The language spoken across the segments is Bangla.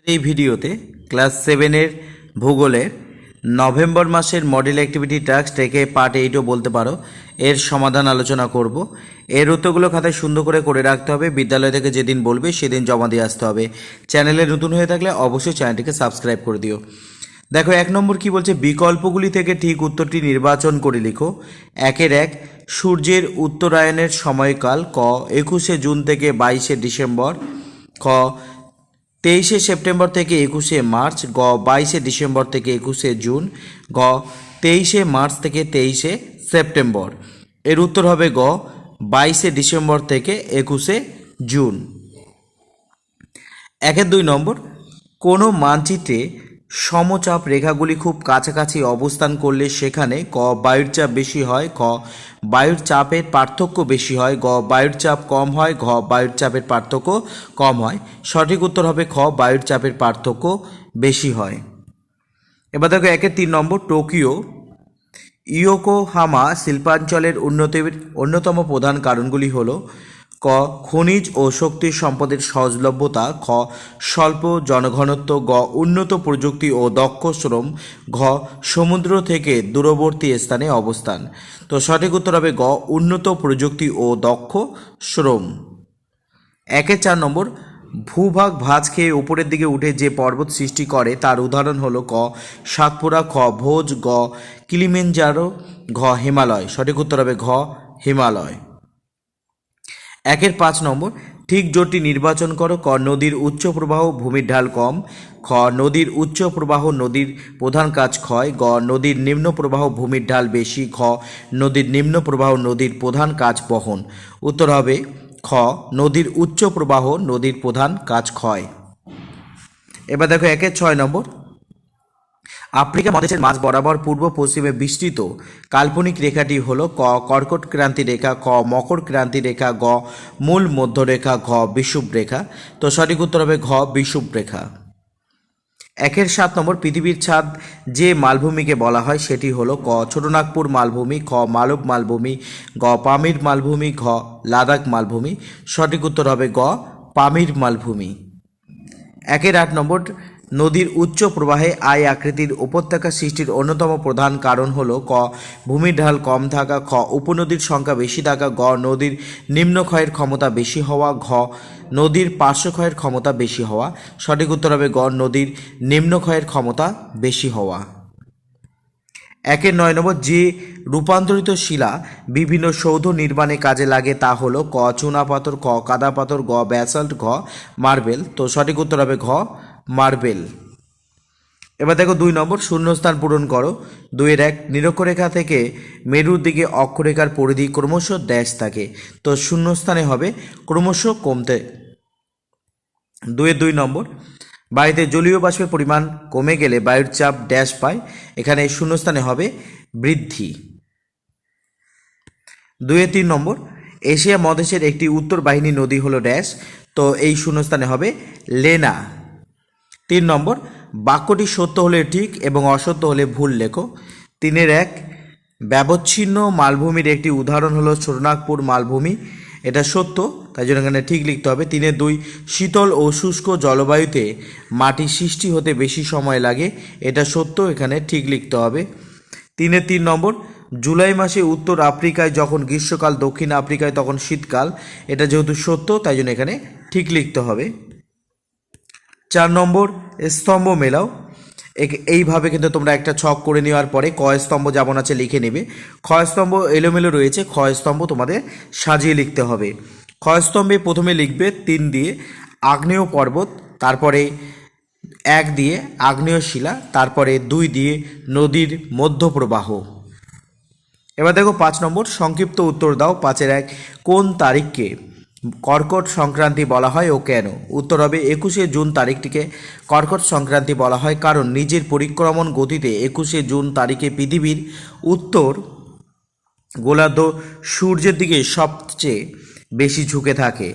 এই ভিডিওতে ক্লাস 7-এর ভূগোলের নভেম্বর মাসের মডেল অ্যাক্টিভিটি টাস্ক একে পার্ট 8ও বলতে পারো এর সমাধান আলোচনা করব। এর উত্তরগুলো খাতায় সুন্দর করে রাখতে হবে। বিদ্যালয় থেকে যেদিন বলবে সেদিন জমা দিয়ে আসতে হবে। চ্যানেলে নতুন হয়ে থাকলে অবশ্যই চ্যানেলটিকে সাবস্ক্রাইব করে দিও। দেখো 1 নম্বর কি বলছে, বিকল্পগুলি থেকে ঠিক উত্তরটি নির্বাচন করে লিখো। 1 সূর্যের উত্তরায়ণের সময়কাল। ক 21 জুন থেকে 22 ডিসেম্বর। খ 23 সেপ্টেম্বর থেকে 21 মার্চ। গ 22 ডিসেম্বর থেকে 21 জুন। গ 23 মার্চ থেকে 23 সেপ্টেম্বর। এর উত্তর হবে গ 22 ডিসেম্বর থেকে 21 জুন। 2 নম্বর, কোনো মানচিত্রে সমচাপ রেখাগুলি খুব কাছাকাছি অবস্থান করলে সেখানে ক বায়ুর চাপ বেশি হয়। খ বায়ুর চাপের পার্থক্য বেশি হয়। গ বায়ুর চাপ কম হয়। ঘ বায়ুর চাপের পার্থক্য কম হয়। সঠিক উত্তর হবে খ বায়ুর চাপের পার্থক্য বেশি হয়। এবার দেখো 3 নম্বর, টোকিও ইয়োকোহামা শিল্পাঞ্চলের উন্নতির অন্যতম প্রধান কারণগুলি হলো ক খনিজ ও শক্তি সম্পদের সহজলভ্যতা। খ স্বল্প জনঘনত্ব। গ উন্নত প্রযুক্তি ও দক্ষ শ্রম। ঘ সমুদ্র থেকে দূরবর্তী স্থানে অবস্থান। তো সঠিক উত্তর হবে গ উন্নত প্রযুক্তি ও দক্ষ শ্রম। 4 নম্বর, ভূভাগ ভাঁজ খেয়ে উপরের দিকে উঠে যে পর্বত সৃষ্টি করে তার উদাহরণ হলো ক সাতপুরা। খ ভোজ। গ কিলিমেঞ্জারো। ঘ হিমালয়। সঠিক উত্তর হবে ঘ হিমালয়। 5 নম্বর, ঠিক জোটটি নির্বাচন করো। ক নদীর উচ্চ প্রবাহ, ভূমির ঢাল কম। খ নদীর উচ্চ প্রবাহ, নদীর প্রধান কাজ ক্ষয়। গ নদীর নিম্ন প্রবাহ, ভূমির ঢাল বেশি। খ নদীর নিম্ন প্রবাহ, নদীর প্রধান কাজ বহন। উত্তর হবে খ নদীর উচ্চ প্রবাহ, নদীর প্রধান কাজ ক্ষয়। এবার দেখো 6 নম্বর, আফ্রিকা মহাদেশের মাঝ বরাবর পূর্ব পশ্চিমে বিস্তৃত কাল্পনিক রেখাটি হলো ক কর্কট ক্রান্তি রেখা। ক মকর ক্রান্তি রেখা। গ মূল মধ্যরেখা। ঘ বিষুব রেখা। তো সঠিক উত্তর হবে ঘ বিষুব রেখা। 7 নম্বর, পৃথিবীর ছাদ যে মালভূমিকে বলা হয় সেটি হলো ক ছোটনাগপুর মালভূমি। খ মালব মালভূমি। গ পামির মালভূমি। ঘ লাদাখ মালভূমি। সঠিক উত্তর হবে গ পামির মালভূমি। 8 নম্বর, নদীর উচ্চ প্রবাহে আই আকৃতির উপত্যকা সৃষ্টির অন্যতম প্রধান কারণ হলো ক ভূমির ঢাল কম থাকা। খ উপনদীর সংখ্যা বেশি থাকা। গ নদীর নিম্নক্ষয়ের ক্ষমতা বেশি হওয়া। ঘ নদীর পার্শ্বক্ষয়ের ক্ষমতা বেশি হওয়া। সঠিক উত্তর হবে গ নদীর নিম্নক্ষয়ের ক্ষমতা বেশি হওয়া। 9 নম্বর, যে রূপান্তরিত শিলা বিভিন্ন সৌধ নির্মাণে কাজে লাগে তা হলো ক চুনাপাথর। খ কাদা পাথর। গ ব্যাসল্ট। ঘ মার্বেল। তো সঠিক উত্তর হবে ঘ মার্বেল। এবার দেখো 2 নম্বর, শূন্যস্থান পূরণ করো। 2-1, নিরক্ষরেখা থেকে মেরুর দিকে অক্ষরেখার পরিধি ক্রমশ ড্যাশ থাকে। তো শূন্যস্থানে হবে ক্রমশ কমতে। 2 নম্বর, বায়ুতে জলীয় বাষ্পের পরিমাণ কমে গেলে বায়ুর চাপ ড্যাশ পায়। এখানে শূন্যস্থানে হবে বৃদ্ধি। 3 নম্বর, এশিয়া মহাদেশের একটি উত্তর বাহিনী নদী হলো ড্যাশ। তো এই শূন্যস্থানে হবে লেনা। 3 নম্বর, বাক্যটি সত্য হলে ঠিক এবং অসত্য হলে ভুল লেখো। 3-1, ব্যবচ্ছিন্ন মালভূমির একটি উদাহরণ হলো ছোটনাগপুর মালভূমি। এটা সত্য, তাই জন্য এখানে ঠিক লিখতে হবে। 3-2, শীতল ও শুষ্ক জলবায়ুতে মাটি সৃষ্টি হতে বেশি সময় লাগে। এটা সত্য, এখানে ঠিক লিখতে হবে। 3 নম্বর, জুলাই মাসে উত্তর আফ্রিকায় যখন গ্রীষ্মকাল, দক্ষিণ আফ্রিকায় তখন শীতকাল। এটা যেহেতু সত্য তাই জন্য এখানে ঠিক লিখতে হবে। 4 নম্বর, স্তম্ভ মেলাও। এইভাবে কিন্তু তোমরা একটা ছক করে নেওয়ার পরে ক স্তম্ভ যেমন আছে লিখে নেবে। খ স্তম্ভ এলোমেলো রয়েছে, খ স্তম্ভ তোমাদের সাজিয়ে লিখতে হবে। খ স্তম্ভে প্রথমে লিখবে 3 দিয়ে আগ্নেয় পর্বত, তারপরে 1 দিয়ে আগ্নেয় শিলা, তারপরে 2 দিয়ে নদীর মধ্যপ্রবাহ। এবার দেখো 5 নম্বর, সংক্ষিপ্ত উত্তর দাও। 5-1, কোন তারিখকে কর্কট সংক্রান্তি বলা হয় ও কেন? উত্তর হবে 21 জুন তারিখটিকে কর্কট সংক্রান্তি বলা হয় কারণ নিজের পরিক্রমণ গতিতে 21 জুন তারিখে পৃথিবীর উত্তর গোলার্ধ সূর্যের দিকে সবচেয়ে বেশি ঝুঁকে থাকে।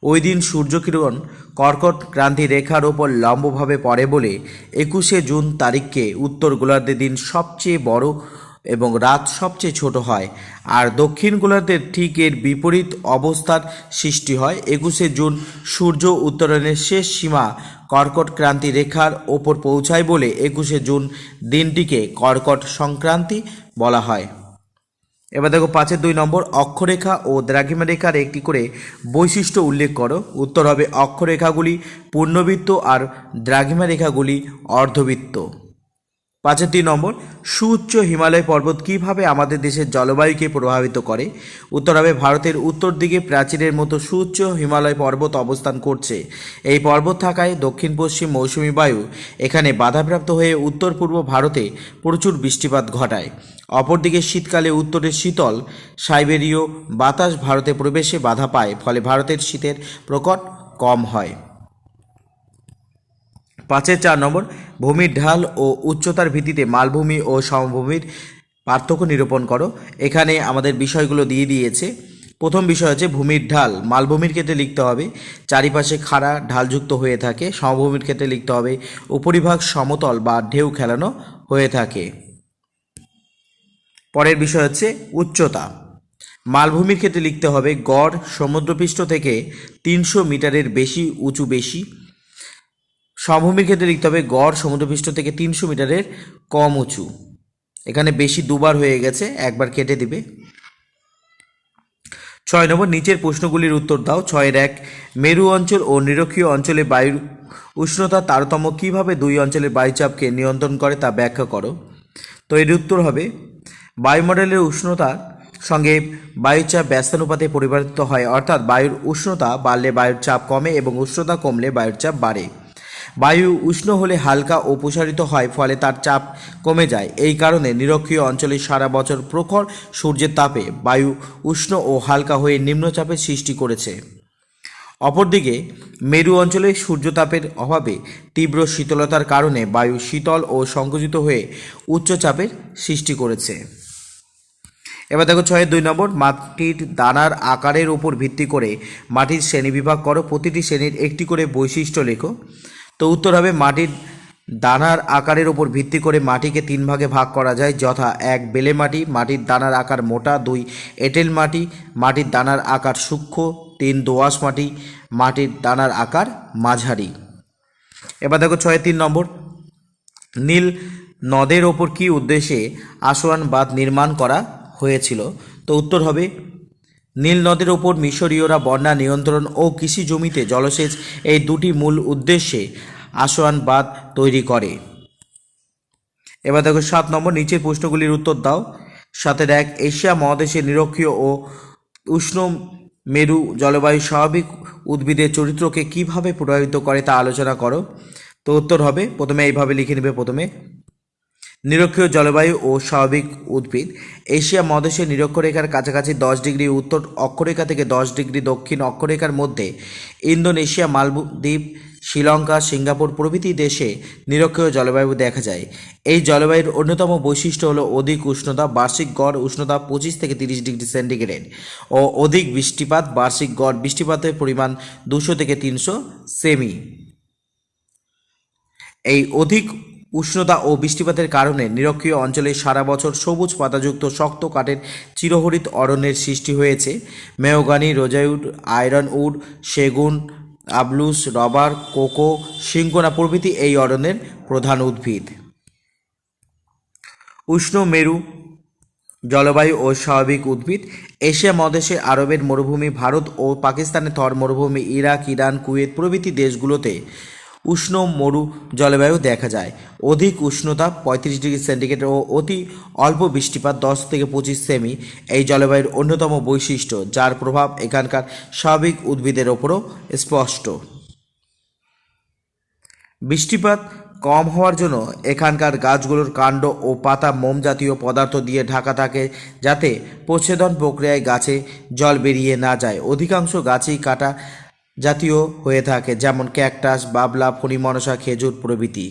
ওই দিন সূর্যকিরণ কর্কট ক্রান্তি রেখার ওপর লম্বভাবে পড়ে বলে 21 জুন তারিখকে উত্তর গোলার্ধের দিন সবচেয়ে বড় এবং রাত সবচেয়ে ছোট হয়। আর দক্ষিণ গোলার্ধের ঠিক এর বিপরীত অবস্থার সৃষ্টি হয়। 21শে জুন সূর্য উত্তরায়ণের শেষ সীমা কর্কট ক্রান্তি রেখার ওপর পৌঁছায় বলে 21শে জুন দিনটিকে কর্কট সংক্রান্তি বলা হয়। এবার দেখো 5-2 নম্বর, অক্ষরেখা ও দ্রাঘিমা রেখার একটি করে বৈশিষ্ট্য উল্লেখ করো। উত্তর হবে অক্ষরেখাগুলি পূর্ণবৃত্ত আর দ্রাঘিমা রেখাগুলি অর্ধবৃত্ত। 5-3 নম্বর, সুউচ্চ হিমালয় পর্বত কিভাবে আমাদের দেশের জলবায়ুকে প্রভাবিত করে। উত্তর হবে ভারতের উত্তর দিকে প্রাচীরের মতো সুউচ্চ হিমালয় পর্বত অবস্থান করছে। এই পর্বত থাকায় দক্ষিণ পশ্চিম মৌসুমী বায়ু এখানে বাধাপ্রাপ্ত হয়ে উত্তর পূর্ব ভারতে প্রচুর বৃষ্টিপাত ঘটায়। অপরদিকে শীতকালে উত্তরের শীতল সাইবেরীয় বাতাস ভারতে প্রবেশে বাধা পায়, ফলে ভারতের শীতের প্রকট কম হয়। 5-4 নম্বর, ভূমির ঢাল ও উচ্চতার ভিত্তিতে মালভূমি ও সমভূমির পার্থক্য নিরূপণ করো। এখানে আমাদের বিষয়গুলো দিয়ে দিয়েছে। প্রথম বিষয় হচ্ছে ভূমির ঢাল। মালভূমির ক্ষেত্রে লিখতে হবে চারিপাশে খাড়া ঢালযুক্ত হয়ে থাকে। সমভূমির ক্ষেত্রে লিখতে হবে উপরিভাগ সমতল বা ঢেউ খেলানো হয়ে থাকে। পরের বিষয় হচ্ছে উচ্চতা। মালভূমির ক্ষেত্রে লিখতে হবে গড় সমুদ্রপৃষ্ঠ থেকে 300 মিটারের বেশি উঁচু বেশি। সমভূমির ক্ষেত্রে লিখতে হবে গড় সমুদ্রপৃষ্ঠ থেকে 300 মিটারের কম উঁচু। এখানে বেশি দুবার হয়ে গেছে, একবার কেটে দিবে। 6 নম্বর, নিচের প্রশ্নগুলির উত্তর দাও। 6-1, মেরু অঞ্চল ও নিরক্ষীয় অঞ্চলে বায়ুর উষ্ণতার তারতম্য কিভাবে দুই অঞ্চলের বায়ুচাপকে নিয়ন্ত্রণ করে তা ব্যাখ্যা করো। তো এর উত্তর হবে বায়ুমণ্ডলের উষ্ণতার সঙ্গে বায়ুচাপ ব্যস্তানুপাতে পরিবর্তিত হয়, অর্থাৎ বায়ুর উষ্ণতা বাড়লে বায়ুর চাপ কমে এবং উষ্ণতা কমলে বায়ুর চাপ বাড়ে। বায়ু উষ্ণ হলে হালকা ও প্রসারিত হয়, ফলে তার চাপ কমে যায়। এই কারণে নিরক্ষীয় অঞ্চলে সারা বছর প্রখর সূর্যের তাপে বায়ু উষ্ণ ও হালকা হয়ে নিম্নচাপের সৃষ্টি করেছে। অপরদিকে মেরু অঞ্চলে সূর্যতাপের অভাবে তীব্র শীতলতার কারণে বায়ু শীতল ও সংকুচিত হয়ে উচ্চচাপের সৃষ্টি করেছে। এবার দেখো 6-2 নম্বর, মাটির দানার আকারের উপর ভিত্তি করে মাটির শ্রেণীবিভাগ করো। প্রতিটি শ্রেণীর একটি করে বৈশিষ্ট্য লেখো। তো উত্তর হবে মাটির দানার আকারের উপর ভিত্তি করে মাটিকে 3 ভাগে ভাগ করা যায়, যথা 1 বেলে মাটি, মাটির দানার আকার মোটা, 2 এঁটেল মাটি, মাটির দানার আকার সূক্ষ্ম, 3 দোআঁশ মাটি, মাটির দানার আকার মাঝারি। এবার দেখো 6-3 নম্বর, নীল নদের ওপর কী উদ্দেশ্যে আসোয়ান বাঁধ নির্মাণ করা হয়েছিল। তো উত্তর হবে নীল নদের ওপর মিশরীয়রা বন্যা নিয়ন্ত্রণ ও কৃষি জমিতে জলসেচ এই দুটি মূল উদ্দেশ্যে আসোয়ান বাঁধ তৈরি করে। এবার দেখো 7 নম্বর, নিচের প্রশ্নগুলির উত্তর দাও। 7-1, এশিয়া মহাদেশের নিরক্ষীয় ও উষ্ণ মেরু জলবায়ু স্বাভাবিক উদ্ভিদের চরিত্রকে কিভাবে প্রভাবিত করে তা আলোচনা করো। তো উত্তর হবে প্রথমে এইভাবে লিখে নেবে। প্রথমে নিরক্ষীয় জলবায়ু ও স্বাভাবিক উদ্ভিদ। এশিয়া মহাদেশের নিরক্ষরেখার কাছাকাছি 10 ডিগ্রি উত্তর অক্ষরেখা থেকে 10 ডিগ্রি দক্ষিণ অক্ষরেখার মধ্যে ইন্দোনেশিয়া, মালদ্বীপ, শ্রীলঙ্কা, সিঙ্গাপুর প্রভৃতি দেশে নিরক্ষীয় জলবায়ু দেখা যায়। এই জলবায়ুর অন্যতম বৈশিষ্ট্য হলো অধিক উষ্ণতা, বার্ষিক গড় উষ্ণতা 25 থেকে 30 ডিগ্রি সেন্টিগ্রেড ও অধিক বৃষ্টিপাত, বার্ষিক গড় বৃষ্টিপাতের পরিমাণ 200 থেকে 300 সেমি। এই অধিক উষ্ণতা ও বৃষ্টিপাতের কারণে নিরক্ষীয় অঞ্চলে সারা বছর সবুজ পাতাযুক্ত শক্ত কাঠের চিরহরিত অরণ্যের সৃষ্টি হয়েছে। মেহগনি, রোজউড, আয়রন উড, সেগুন, আবলুস, রবার, কোকো, সিংকোনা প্রভৃতি এই অরণ্যের প্রধান উদ্ভিদ। উষ্ণ মেরু জলবায়ু ও স্বাভাবিক উদ্ভিদ। এশিয়া মহাদেশে আরবের মরুভূমি, ভারত ও পাকিস্তানের থর মরুভূমি, ইরাক, ইরান, কুয়েত প্রভৃতি দেশগুলোতে উষ্ণ মরু জলবায়ু দেখা যায়। অধিক উষ্ণতা 35 ডিগ্রি সেন্টিগ্রেড ও অতি অল্প বৃষ্টিপাত 10 থেকে 25 সেমি এই জলবায়ুর অন্যতম বৈশিষ্ট্য, যার প্রভাব এখানকার স্বাভাবিক উদ্ভিদের ওপরও স্পষ্ট। বৃষ্টিপাত কম হওয়ার জন্য এখানকার গাছগুলোর কাণ্ড ও পাতা মোম জাতীয় পদার্থ দিয়ে ঢাকা থাকে, যাতে প্রচ্ছেদন প্রক্রিয়ায় গাছে জল বেরিয়ে না যায়। অধিকাংশ গাছই কাটা জাতীয় হয়ে থাকে, যেমন ক্যাকটাস, বাবলা, ফণিমনসা, খেজুর প্রভৃতি।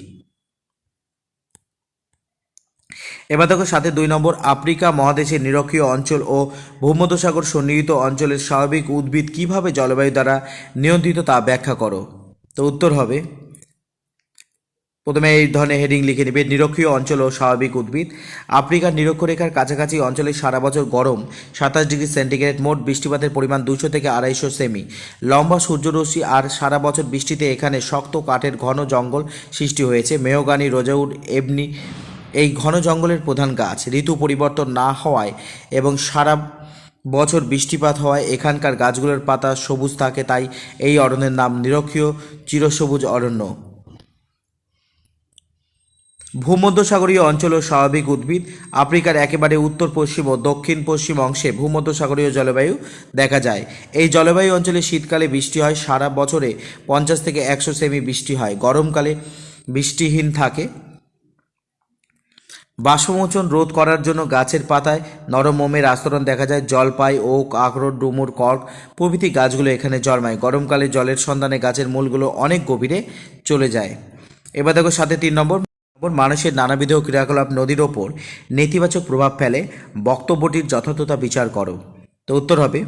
এবার দেখো 7-2 নম্বর, আফ্রিকা মহাদেশের নিরক্ষীয় অঞ্চল ও ভূমধ্যসাগর সন্নিহিত অঞ্চলের স্বাভাবিক উদ্ভিদ কিভাবে জলবায়ু দ্বারা নিয়ন্ত্রিত তা ব্যাখ্যা করো। তো উত্তর হবে প্রথমে এই ধরনের হেডিং লিখে নেবে। নিরক্ষীয় অঞ্চল ও স্বাভাবিক উদ্ভিদ। আফ্রিকার নিরক্ষরেখার কাছাকাছি অঞ্চলে সারা বছর গরম 27 ডিগ্রি সেন্টিগ্রেড, মোট বৃষ্টিপাতের পরিমাণ 200 থেকে 250 সেমি, লম্বা সূর্যরশ্মি আর সারা বছর বৃষ্টিতে এখানে শক্ত কাঠের ঘন জঙ্গল সৃষ্টি হয়েছে। মেহগানি, রোজউড, এবনি এই ঘন জঙ্গলের প্রধান গাছ। ঋতু পরিবর্তন না হওয়ায় এবং সারা বছর বৃষ্টিপাত হওয়ায় এখানকার গাছগুলোর পাতা সবুজ থাকে, তাই এই অরণ্যের নাম নিরক্ষীয় চিরসবুজ অরণ্য। ভূমধ্যসাগরীয় অঞ্চল ও স্বাভাবিক উদ্ভিদ। আফ্রিকার একেবারে উত্তর পশ্চিম ও দক্ষিণ পশ্চিম অংশে ভূমধ্যসাগরীয় জলবায়ু দেখা যায়। এই জলবায়ু অঞ্চলে শীতকালে বৃষ্টি হয়, সারা বছরে 50 থেকে 100 সেমি বৃষ্টি হয়, গরমকালে বৃষ্টিহীন থাকে। বাষ্পমোচন রোধ করার জন্য গাছের পাতায় নরম মোমের আস্তরণ দেখা যায়। জলপাই, ওক, আখরোট, ডুমুর, কর্ক প্রভৃতি গাছগুলো এখানে জন্মায়। গরমকালে জলের সন্ধানে গাছের মূলগুলো অনেক গভীরে চলে যায়। এবার দেখো সাথে 3 নম্বর, মানুষের নানাবিধ ক্রিয়াকলাপ নদীর ওপর নেতিবাচক প্রভাব ফেলে, বক্তব্যটির যথার্থতা বিচার করো। তো উত্তর হবে,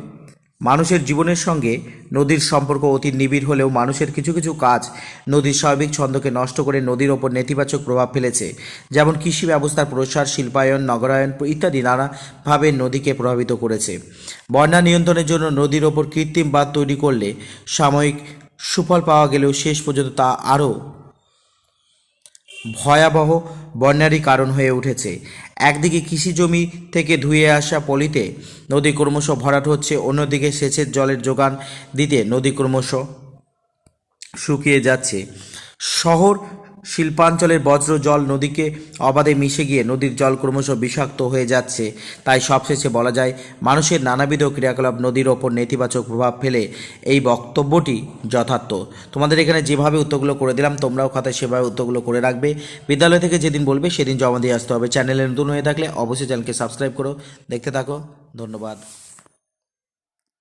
মানুষের জীবনের সঙ্গে নদীর সম্পর্ক অতি নিবিড় হলেও মানুষের কিছু কিছু কাজ নদীর স্বাভাবিক ছন্দকে নষ্ট করে নদীর ওপর নেতিবাচক প্রভাব ফেলেছে। যেমন কৃষি ব্যবস্থার প্রসার, শিল্পায়ন, নগরায়ন ইত্যাদি নানাভাবে নদীকে প্রভাবিত করেছে। বন্যা নিয়ন্ত্রণের জন্য নদীর ওপর কৃত্রিম বাঁধ তৈরি করলে সাময়িক সুফল পাওয়া গেলেও শেষ পর্যন্ত তা আরও ভয়াবহ বন্যারই কারণ হয়ে উঠেছে। একদিকে কৃষি জমি থেকে ধুয়ে আসা পলিতে নদী ক্রমশ ভরাট হচ্ছে, অন্যদিকে সেচের জলের যোগান দিতে নদী ক্রমশ শুকিয়ে যাচ্ছে। শহর শিল্পাঞ্চলের বজ্র জল নদীকে অবাধে মিশে গিয়ে নদীর জল ক্রমশ বিষাক্ত হয়ে যাচ্ছে। তাই সবশেষে বলা যায়, মানুষের নানাবিধ ক্রিয়াকলাপ নদীর ওপর নেতিবাচক প্রভাব ফেলে। এই বক্তব্যটি যথার্থ। তোমাদের এখানে যেভাবে উত্তরগুলো করে দিলাম, তোমরাও খাতায় সেভাবে উত্তরগুলো করে রাখবে। বিদ্যালয় থেকে যেদিন বলবে সেদিন জমা দিয়ে আসতে হবে। চ্যানেলে নতুন হয়ে থাকলে অবশ্যই চ্যানেলকে সাবস্ক্রাইব করো। দেখতে থাকো। ধন্যবাদ।